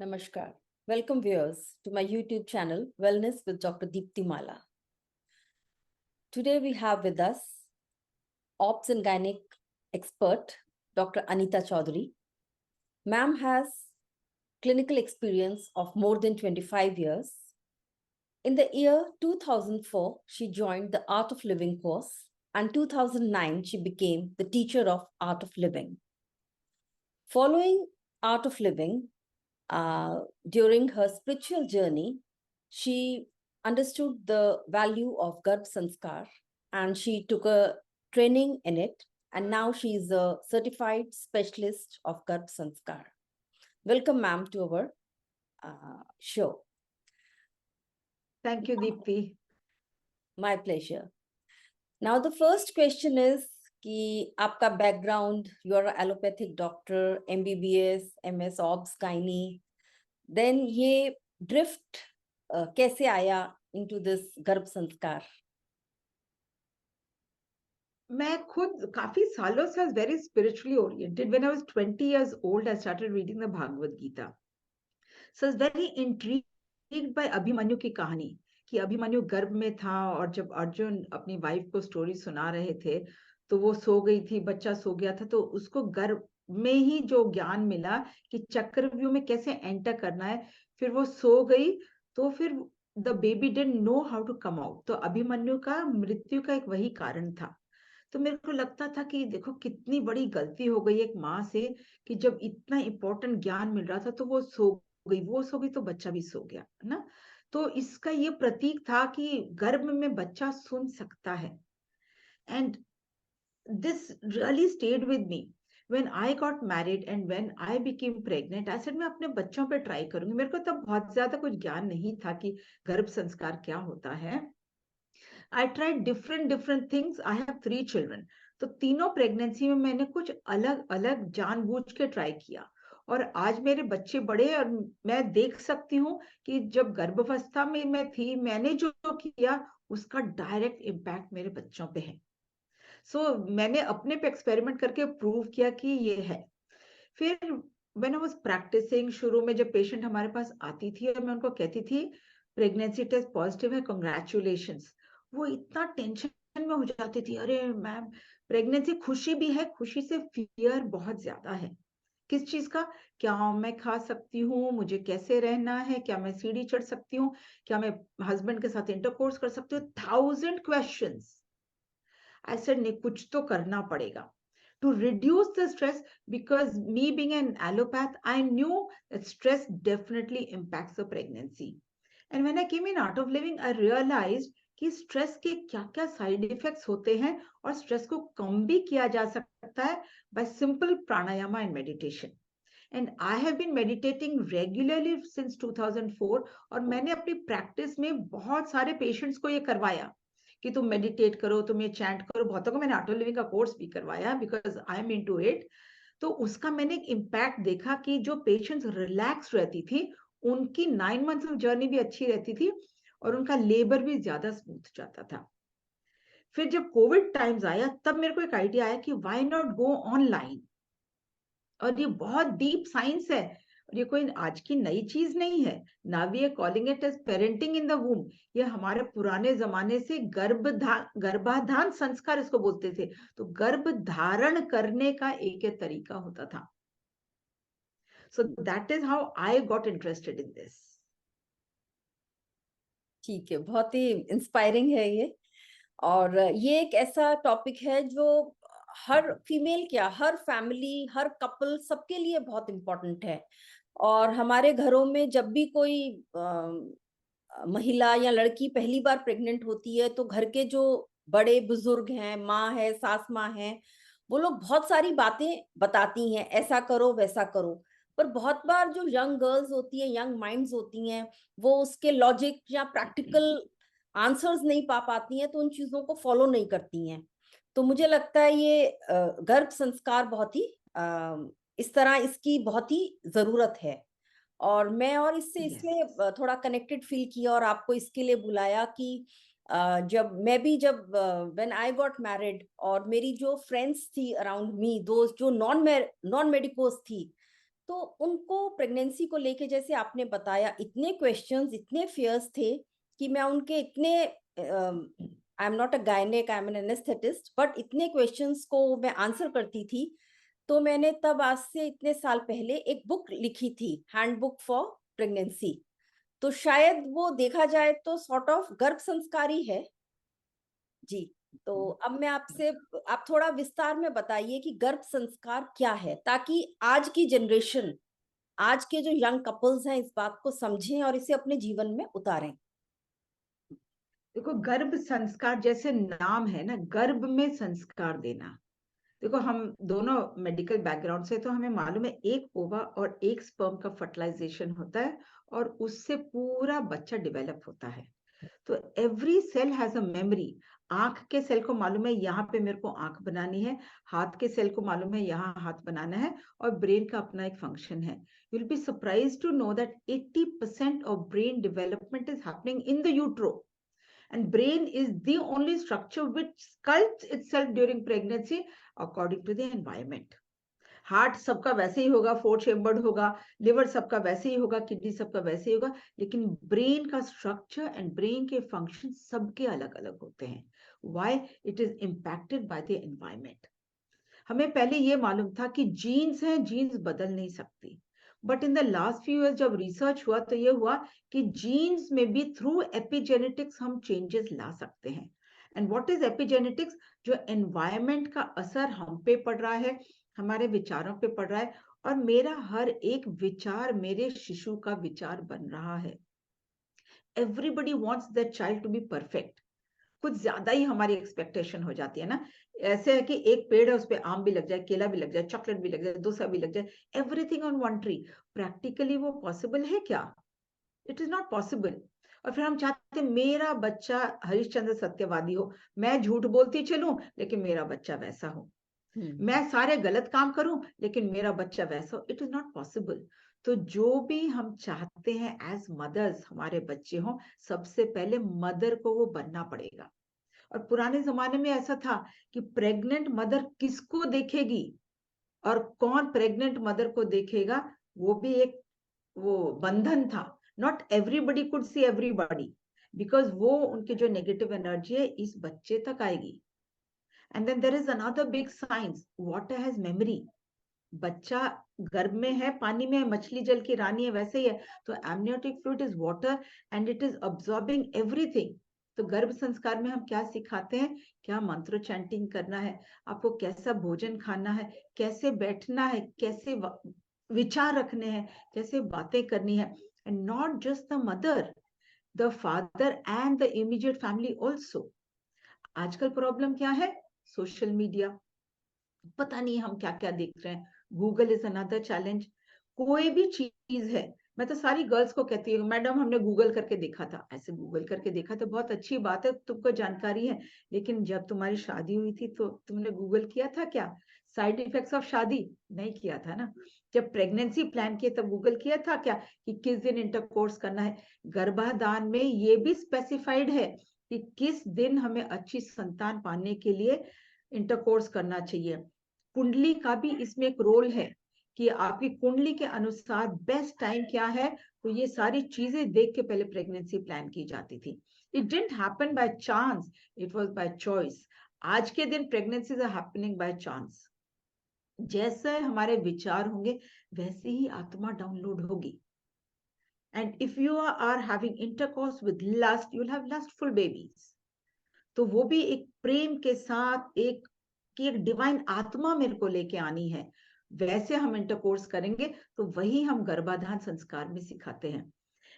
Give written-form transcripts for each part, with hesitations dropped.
Namaskar. Welcome viewers to my YouTube channel, Wellness with Dr. Deepti Mala. Today we have with us Obs and Gynec expert, Dr. Anita Chaudhary. Ma'am has clinical experience of more than 25 years. In the year 2004, she joined the Art of Living course, and 2009, she became the teacher of Art of Living. Following Art of Living, during her spiritual journey, she understood the value of Garbh Sanskar and she took a training in it. And now she is a certified specialist of Garbh Sanskar. Welcome, ma'am, to our show. Thank you, Deepti. My pleasure. Now, the first question is कि आपका background, you are an allopathic doctor, MBBS, MS, OBS, gynae. Then ये drift कैसे आया into this गर्भ संस्कार? मैं खुद काफी सालों से very spiritually oriented. When I was 20 years old, I started reading the Bhagavad Gita. So I was very intrigued by Abhimanyu की कहानी कि अभिमन्यु गर्भ में था और जब अर्जुन अपनी वाइफ को स्टोरी सुना रहे थे तो वो सो गई थी, बच्चा सो गया था, तो उसको गर्भ में ही जो ज्ञान मिला कि चक्रव्यूह में कैसे एंटर करना है, फिर वो सो गई तो फिर the baby didn't know how to come out. तो अभिमन्यु का मृत्यु का एक वही कारण था. तो मेरे को लगता था कि देखो कितनी बड़ी गलती हो गई एक माँ से कि जब इतना इंपॉर्टेंट ज्ञान मिल रहा था तो वो सो गई तो बच्चा भी सो गया ना. तो इसका ये प्रतीक था कि गर्भ में बच्चा सुन सकता है. And this really stayed with me. When I got married and when I became pregnant, I said मैं अपने बच्चों पे ट्राई करूंगी. मेरे को तब बहुत ज्यादा कुछ ज्ञान नहीं था कि गर्भ संस्कार क्या होता है. I tried different things. I have 3 children. तो तीनों प्रेगनेंसी में मैंने कुछ अलग अलग जानबूझ के ट्राई किया और आज मेरे बच्चे बड़े और मैं देख सकती हूँ कि जब गर्भावस्था में मैं थी मैंने जो किया उसका डायरेक्ट इम्पैक्ट मेरे बच्चों पे है. सो मैंने अपने पे एक्सपेरिमेंट करके प्रूव किया कि ये है. फिर व्हेन आई वाज प्रैक्टिसिंग, शुरू में जब पेशेंट हमारे पास आती थी और मैं उनको कहती थी प्रेगनेंसी टेस्ट पॉजिटिव है, कांग्रेचुलेशंस, वो इतना टेंशन में हो जाती थी. अरे मैम, प्रेगनेंसी खुशी भी है, खुशी से फियर बहुत ज्यादा है. किस चीज का? क्या मैं खा सकती हूँ, मुझे कैसे रहना है, क्या मैं सीढ़ी चढ़ सकती हूँ, क्या मैं हस्बैंड के साथ इंटरकोर्स कर सकती हूँ. 1000 क्वेश्चंस. आई सेड नहीं, कुछ तो करना पड़ेगा to reduce the stress, because me being an allopath, I knew that stress definitely impacts the pregnancy. And when I came in Art of Living, I realized कि stress के क्या क्या side effects होते हैं और स्ट्रेस को कम भी किया जा सकता है by simple pranayama and meditation. And I have been meditating regularly since 2004 और मैंने अपनी प्रैक्टिस में बहुत सारे पेशेंट्स को ये करवाया कि तुम मेडिटेट करो, तुम ये चैंट करो. बहुतों को मैंने आर्ट ऑफ लिविंग का कोर्स भी करवाया because I am into it. तो उसका मैंने एक इम्पैक्ट देखा कि जो पेशेंट्स रिलैक्स रहती थी उनकी 9 मंथ्स ऑफ जर्नी भी अच्छी रहती थी और उनका लेबर भी ज्यादा स्मूथ जाता था. फिर जब कोविड टाइम्स आया तब मेरे को एक आइडिया आया कि व्हाई नॉट गो ऑनलाइन. और ये बहुत डीप साइंस है और ये कोई आज की नई चीज नहीं है. Now we are calling it as parenting in the womb. ये हमारे पुराने जमाने से गर्भाधान संस्कार इसको बोलते थे. तो गर्भ धारण करने का एक तरीका होता था. So that is how I got interested in this. ठीक है, बहुत ही इंस्पायरिंग है ये. और ये एक ऐसा टॉपिक है जो हर फीमेल, क्या हर फैमिली, हर कपल, सबके लिए बहुत इम्पोर्टेंट है. और हमारे घरों में जब भी कोई महिला या लड़की पहली बार प्रेग्नेंट होती है तो घर के जो बड़े बुजुर्ग हैं, माँ है, सास माँ है, वो लोग बहुत सारी बातें बताती हैं, ऐसा करो वैसा करो. पर बहुत बार जो यंग गर्ल्स होती है, यंग माइंड्स होती हैं, वो उसके लॉजिक या प्रैक्टिकल आंसर्स नहीं पा पाती हैं, तो उन चीजों को फॉलो नहीं करती हैं. तो मुझे लगता है ये गर्भ संस्कार बहुत ही इस तरह इसकी बहुत ही जरूरत है. और मैं और इससे इसलिए थोड़ा कनेक्टेड फील किया और आपको इसके लिए बुलाया कि जब व्हेन आई गॉट मैरिड और मेरी जो फ्रेंड्स थी अराउंड मी, दोस्त जो नॉन मेडिकोस थी, तो उनको प्रेगनेंसी को लेके जैसे आपने बताया इतने क्वेश्चंस, इतने फियर्स थे कि मैं उनके इतने, I am not a gynaec, I am an anaesthetist, but इतने क्वेश्चंस को मैं आंसर करती थी। तो मैंने तब आज से इतने साल पहले एक बुक लिखी थी, हैंडबुक फॉर प्रेगनेंसी। तो शायद वो देखा जाए तो सॉर्ट ऑफ गर्भ संस्कारी है जी। तो अब मैं आपसे, आप थोड़ा विस्तार में बताइए कि गर्भ संस्कार क्या है, ताकि आज की जनरेशन, आज के जो यंग कपल्स हैं इस बात को समझें और इसे अपने जीवन में उतारें। देखो, गर्भ संस्कार जैसे नाम है ना, गर्भ में संस्कार देना। देखो, हम दोनों मेडिकल बैकग्राउंड से, तो हमें मालूम है एक ओवा और एक स्पर्म का फर्टिलाइजेशन होता है और उससे पूरा बच्चा डेवलप होता है। तो every cell has a memory. आंख के सेल को मालूम है यहाँ पे मेरे को आंख बनानी है, हाथ के सेल को मालूम है यहाँ हाथ बनाना है, और ब्रेन का अपना एक फंक्शन है। You will be surprised to know that 80% of brain development is happening in the utero, and brain is the only structure which sculpts itself during pregnancy according to the environment. Heart सबका वैसे ही होगा, fourth chambered होगा, liver सबका वैसे ही होगा, kidney सबका वैसे ही होगा, लेकिन ब्रेन का स्ट्रक्चर एंड ब्रेन के फंक्शन सबके अलग अलग होते हैं। Why? It is impacted by the environment. हमें पहले ये मालूम था कि जीन्स हैं, जीन्स बदल नहीं सकती, but in the last few years जब रिसर्च हुआ तो ये हुआ कि जीन्स में भी थ्रू एपिजेनेटिक्स हम चेंजेस ला सकते हैं। And what is epigenetics? जो एनवायरमेंट का असर हम पे पड़ रहा है, हमारे विचारों पे पड़ रहा है, और मेरा हर एक विचार मेरे शिशु का विचार बन रहा है। Everybody wants that child to be perfect. कुछ ज्यादा ही हमारी एक्सपेक्टेशन हो जाती है ना। ऐसे है कि एक पेड़ है, उस पे आम भी लग जाए, केला भी लग जाए, चॉकलेट भी लग जाए, डोसा भी लग जाए, everything on one tree. Practically वो पॉसिबल है क्या? It is not possible. और फिर हम चाहते हैं मेरा बच्चा हरिश्चंद्र सत्यवादी हो, मैं झूठ बोलती चलूं लेकिन मेरा बच्चा वैसा हो, मैं सारे गलत काम करूं लेकिन मेरा बच्चा वैसा हो। It is not possible. तो जो भी हम चाहते हैं एज मदर्स हमारे बच्चे हों, सबसे पहले मदर को वो बनना पड़ेगा। और पुराने जमाने में ऐसा था कि प्रेग्नेंट मदर किसको देखेगी और कौन प्रेग्नेंट मदर को देखेगा, वो भी एक वो बंधन था। Not everybody could see everybody, because वो उनकी जो नेगेटिव एनर्जी है इस बच्चे तक आएगी। And then there is another big science, water has memory. बच्चा गर्भ में है, पानी में है, मछली जल की रानी है, वैसे ही है। तो amniotic fluid is water and it is absorbing everything. तो गर्भ संस्कार में हम क्या सिखाते हैं? क्या मंत्र चैंटिंग करना है, आपको कैसा भोजन खाना है, कैसे बैठना है, कैसे विचार रखने हैं, कैसे बातें करनी है। And not just the mother, the father and the immediate family also. आजकल प्रॉब्लम क्या है? Social media. पता नहीं हम क्या क्या देख रहे हैं। Google is another challenge. कोई भी चीज है, मैं तो सारी गर्ल्स को कहती हूँ, मैडम हमने गूगल करके देखा था। ऐसे गूगल करके देखा तो बहुत अच्छी बात है, तुमको जानकारी है, लेकिन जब तुम्हारी शादी हुई थी तो तुमने गूगल किया था क्या? साइड इफेक्ट्स ऑफ शादी नहीं किया था ना। जब प्रेगनेंसी प्लान किया तब गूगल किया था क्या कि किस दिन इंटरकोर्स करना है? गर्भाधान में ये भी स्पेसिफाइड है कि किस दिन हमें अच्छी संतान पाने के लिए इंटरकोर्स करना चाहिए। कुंडली का भी इसमें एक रोल है कि आपकी कुंडली के अनुसार बेस्ट टाइम क्या है। तो ये सारी चीजें देख के पहले प्रेगनेंसी प्लान की जाती थी। It didn't happen by chance, it was by choice. आज के दिन pregnancies are happening by chance. जैसे हमारे विचार होंगे वैसे ही आत्मा डाउनलोड होगी। And if you are having intercourse with lust, you will have lustful babies. तो वो भी एक प्रेम के साथ, एक कि एक डिवाइन आत्मा मेरे को लेके आनी है, वैसे हम इंटरकोर्स करेंगे। तो वही हम गर्भाधान संस्कार में सिखाते हैं।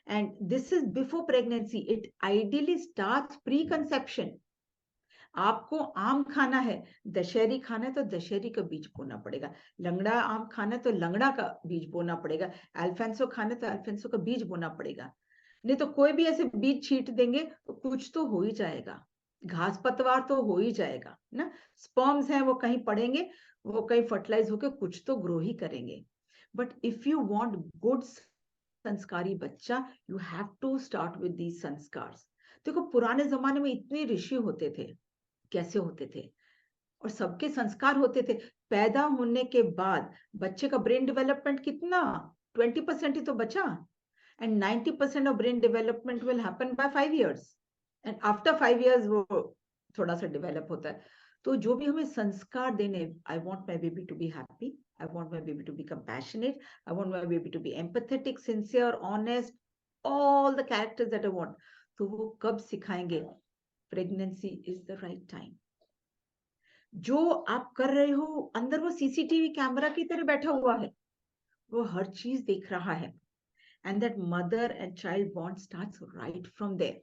And this is before pregnancy. It ideally starts pre conception. आपको आम खाना है, दशहरी खाना है तो दशहरी का बीज बोना पड़ेगा। लंगड़ा आम खाना है तो लंगड़ा का बीज बोना पड़ेगा। अल्फेंसो खाना है तो अल्फेंसो का बीज बोना पड़ेगा। नहीं तो कोई भी ऐसे बीज छीट देंगे तो कुछ तो हो ही जाएगा, घास पतवार तो हो ही जाएगा ना। स्पर्म्स हैं वो कहीं पड़ेंगे, वो कहीं फर्टिलाइज होकर कुछ तो ग्रो ही करेंगे। But if you want good संस्कारी बच्चा, you have to start with these संस्कार्स। देखो, पुराने जमाने में इतने ऋषि होते थे, कैसे होते थे? और सबके संस्कार होते थे। पैदा होने के बाद बच्चे का ब्रेन डेवलपमेंट कितना, 20% ही तो बचा, and 90% of brain development will happen by 5 years, and after 5 years वो थोड़ा सा डेवलप होता है। तो जो भी हमें संस्कार देने, I want my baby to be happy, I want my baby to be compassionate. I want my baby to be empathetic, sincere, honest, all the characters that I want. तो वो कब सिखाएंगे? Pregnancy is the right time. जो आप कर रहे हो अंदर, वो सीसीटीवी कैमरा की तरह बैठा हुआ है, वो हर चीज देख रहा है, and that mother and child bond starts right from there.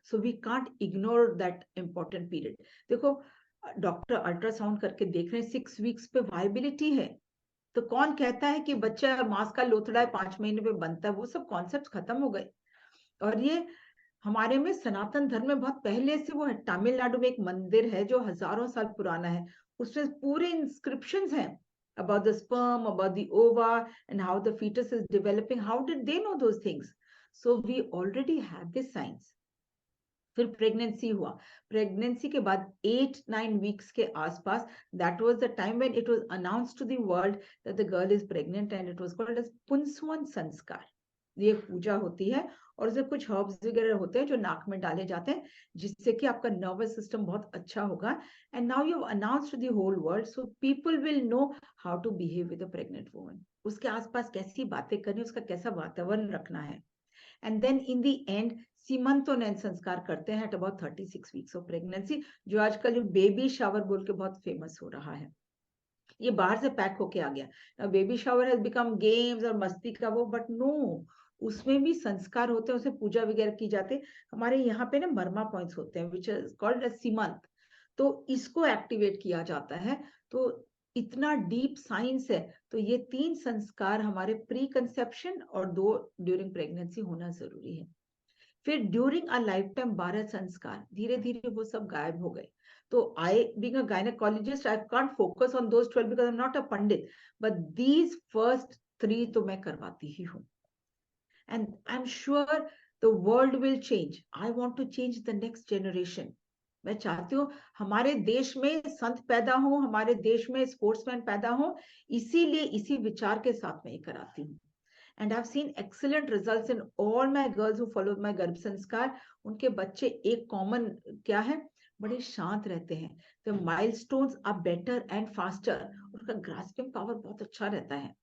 So we can't ignore that important period. देखो, डॉक्टर अल्ट्रासाउंड करके देख रहे हैं 6 weeks पे वायबिलिटी है, तो कौन कहता है कि बच्चा मांस का लोथड़ा 5 महीने में बनता है? वो सब कॉन्सेप्ट खत्म हो गए। और ये हमारे में सनातन धर्म में बहुत पहले से वो है। तमिलनाडु में एक मंदिर है जो हजारों साल पुराना है, उसमें पूरे इंस्क्रिप्शंस हैं about the sperm, about the ova, and how the fetus is developing. How did they know those things? So we already have this science. फिर प्रेगनेंसी हुआ, प्रेगनेंसी के बाद 8-9 वीक्स के आसपास, that was the time when it was announced to the world that the girl is pregnant, and it was called as Punsavan sanskar. ये पूजा होती है और उसमें कुछ हर्ब्स वगैरह होते हैं जो नाक में डाले जाते हैं, जिससे कि आपका नर्वस सिस्टम बहुत अच्छा होगा। And now you have announced to the whole world, so people will know how to behave with a pregnant woman, उसके आसपास कैसी बातें करनी, उसका कैसा वातावरण रखना है। And then in the end Simantonayan sanskar करते हैं at about 36 weeks of pregnancy, जो आजकल जो बेबी शावर बोल के बहुत फेमस हो रहा है। ये बाहर से पैक होके आ गया, baby shower has become games और मस्ती का वो, बट नो, उसमें भी संस्कार होते हैं, उसे पूजा वगैरह की जाती है। हमारे यहाँ पे ना मर्मा पॉइंट्स होते हैं विच इज कॉल्ड एज सीमंत, तो इसको एक्टिवेट किया जाता है। तो इतना डीप साइंस है। तो ये 3 संस्कार हमारे प्री कंसेप्शन और 2 ड्यूरिंग प्रेगनेंसी होना जरूरी है। फिर ड्यूरिंग अ लाइफ टाइम 12 संस्कार, धीरे धीरे वो सब गायब हो गए। तो I being a gynaecologist, I can't focus on those 12 because I am not a pandit, but these first 3 तो मैं करवाती ही हूँ। And I am sure the world will change. I want to change the next generation. मैं चाहती हूँ हमारे देश में संत पैदा हो, हमारे देश में स्पोर्ट्समैन पैदा हो, इसीलिए इसी विचार के साथ मैं ये कराती हूँ। And I've seen excellent results in all my girls who followed my गर्भ संस्कार। उनके बच्चे एक कॉमन क्या है, बड़े शांत रहते हैं, the milestones are better and faster, उनका ग्रास्पिंग पावर बहुत अच्छा रहता है।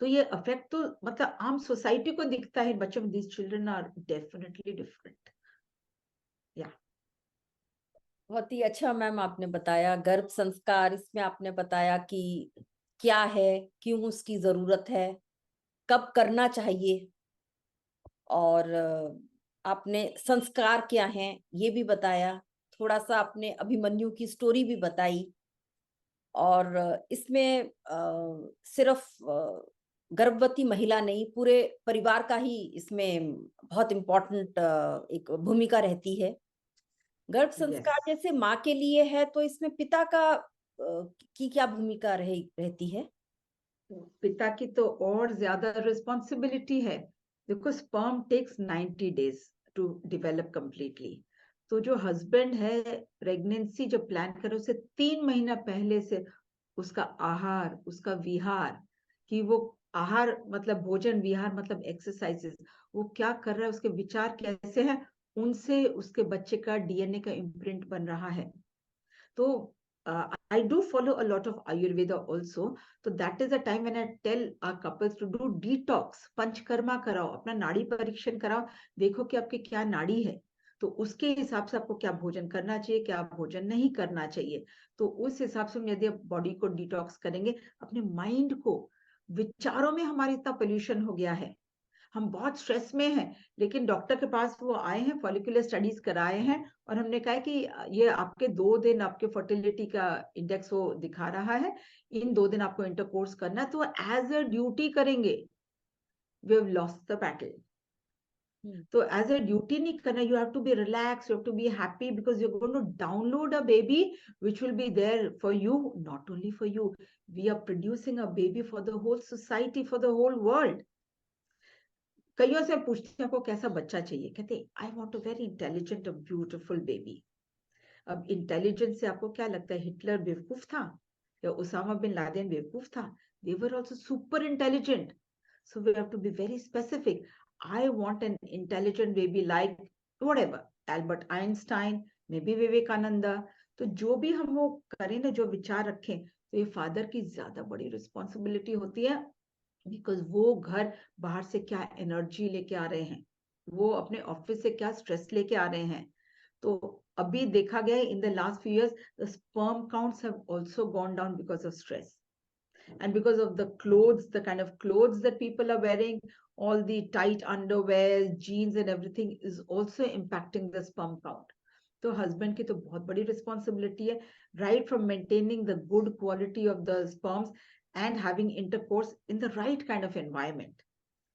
तो ये अफेक्ट तो मतलब आम सोसाइटी को दिखता है बच्चों में। these children are definitely different. Yeah. बहुत ही अच्छा मैम आपने बताया गर्भ संस्कार, इसमें आपने बताया कि क्या है, क्यों उसकी जरूरत है, कब करना चाहिए, और आपने संस्कार क्या हैं ये भी बताया, थोड़ा सा आपने अभिमन्यु की स्टोरी भी बताई, और इसमें सिर्फ गर्भवती महिला नहीं, पूरे परिवार का ही इसमें बहुत इम्पोर्टेंट एक भूमिका रहती है। गर्भ संस्कार Yes. जैसे माँ के लिए है, तो इसमें पिता का की क्या भूमिका रहती है? पिता की तो और ज्यादा रिस्पॉन्सिबिलिटी है। देखो, sperm takes 90 days to develop completely. तो जो हस्बैंड है, प्रेगनेंसी जब प्लान करे उससे 3 महीना पहले से उसका आहार, उसका विहार, कि वो आहार मतलब भोजन, विहार मतलब एक्सरसाइजेस, वो क्या कर रहा है, उसके विचार कैसे हैं, उनसे उसके बच्चे का डीएनए का इम्प्रिंट बन रहा है। तो I do follow a lot of Ayurveda also. So that is the time when I tell our couples to do detox, panchakarma कराओ, अपना नाड़ी परीक्षण कराओ, देखो कि आपकी क्या नाड़ी है, तो उसके हिसाब से आपको क्या भोजन करना चाहिए, क्या भोजन नहीं करना चाहिए। तो उस हिसाब से यदि आप बॉडी को डिटॉक्स करेंगे, अपने माइंड को, विचारों में हमारे इतना पोल्यूशन हो गया है, हम बहुत स्ट्रेस में हैं, लेकिन डॉक्टर के पास वो आए हैं, फॉलिकुलर स्टडीज कराए हैं, और हमने कहा कि ये आपके 2 दिन आपके फर्टिलिटी का इंडेक्स वो दिखा रहा है, इन 2 दिन आपको इंटरकोर्स करना है, तो एज अ ड्यूटी करेंगे। We have lost the battle. तो एज अ ड्यूटी नहीं करना, you have to be relax, you have to be happy, because you are going to download a baby which will be there for you, not only for you. We are producing a baby for the whole society, for the whole world. कईयों से पूछती हूँ आपको कैसा बच्चा चाहिए, कहते I want a very intelligent, a beautiful baby. अब इंटेलिजेंस से आपको क्या लगता है, हिटलर बेवकूफ था या उसामा बिन लादेन बेवकूफ था? They were also super intelligent. So we have to be very specific. I want an intelligent baby like whatever, Albert Einstein, maybe Vivekananda. तो जो भी हम वो करें ना, जो विचार रखें, तो ये फादर की ज्यादा बड़ी रिस्पॉन्सिबिलिटी होती है, बिकॉज वो घर बाहर से क्या एनर्जी लेके आ रहे हैं, वो अपने ऑफिस से क्या स्ट्रेस लेके आ रहे हैं. तो अभी देखा गया in the last few years the sperm counts have also gone down because of stress, and because of the clothes, the kind of clothes that people are wearing, all the tight underwear, jeans and everything is also impacting the sperm count. So husband की तो बहुत बड़ी responsibility है, right from maintaining the good quality of the sperms and having intercourse in the right kind of environment,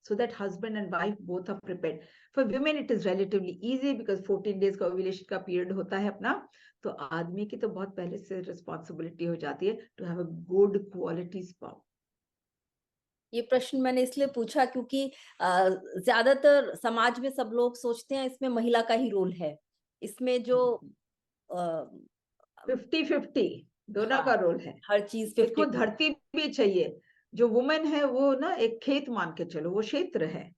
so that husband and wife both are prepared. For women it is relatively easy because 14 days का ovulation का period होता है अपना, तो आदमी की तो बहुत पहले से रिस्पॉन्सिबिलिटी हो जाती है to have a good quality sperm. ये प्रश्न मैंने इसलिए पूछा क्योंकि ज्यादातर समाज में सब लोग सोचते हैं इसमें महिला का ही रोल है, इसमें जो 50-50 दोनों हाँ, का रोल है. हर चीज देखो 50। धरती भी चाहिए, जो वुमेन है वो ना एक खेत मान के चलो, वो क्षेत्र है.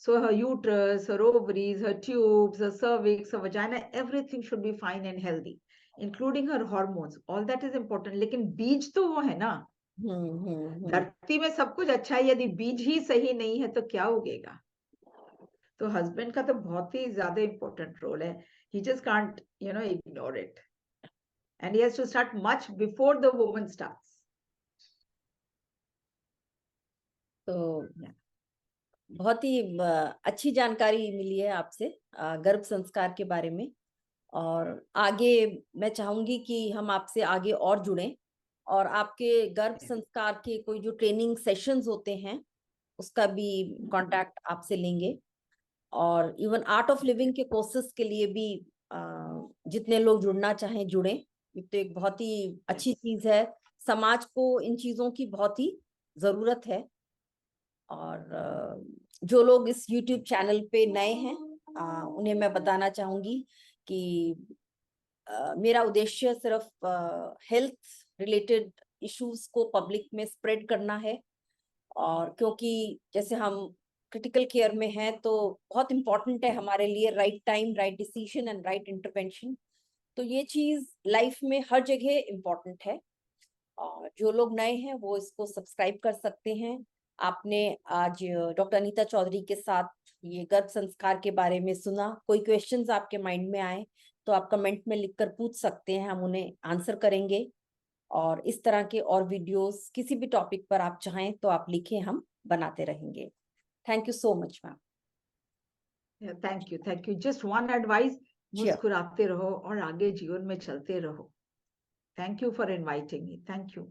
So her uterus, her ovaries, her tubes, her cervix, her vagina, everything should be fine and healthy, including her hormones. All that is important. लेकिन बीज तो वो है ना. धरती में सब कुछ अच्छा है, यदि बीज ही सही नहीं है तो क्या उगेगा? तो हस्बैंड का तो बहुत ही ज्यादा इंपॉर्टेंट रोल है. He just can't, ignore it. And he has to start much before the woman starts. तो बहुत ही अच्छी जानकारी मिली है आपसे गर्भ संस्कार के बारे में, और आगे मैं चाहूंगी कि हम आपसे आगे और जुड़ें और आपके गर्भ संस्कार के कोई जो ट्रेनिंग सेशंस होते हैं उसका भी कांटेक्ट आपसे लेंगे, और इवन आर्ट ऑफ लिविंग के कोर्सेज के लिए भी जितने लोग जुड़ना चाहें जुड़ें. ये तो एक बहुत ही अच्छी चीज है, समाज को इन चीजों की बहुत ही जरूरत है. और जो लोग इस YouTube चैनल पे नए हैं उन्हें मैं बताना चाहूंगी कि मेरा उद्देश्य सिर्फ हेल्थ रिलेटेड इश्यूज को पब्लिक में स्प्रेड करना है, और क्योंकि जैसे हम क्रिटिकल केयर में हैं तो बहुत इम्पोर्टेंट है हमारे लिए right time, right decision and right intervention. तो ये चीज लाइफ में हर जगह इम्पोर्टेंट है, और जो लोग नए हैं वो इसको सब्सक्राइब कर सकते हैं. आपने आज डॉक्टर अनीता चौधरी के साथ ये गर्भ संस्कार के बारे में सुना. कोई क्वेश्चंस आपके माइंड में आए तो आप कमेंट में लिखकर पूछ सकते हैं, हम उन्हें आंसर करेंगे. और इस तरह के और वीडियोस किसी भी टॉपिक पर आप चाहें तो आप लिखें, हम बनाते रहेंगे. Thank you so much ma'am. Thank you. Just one advice, मुस्कुराते रहो और आगे जीवन में चलते रहो. Thank you for inviting me. Thank you.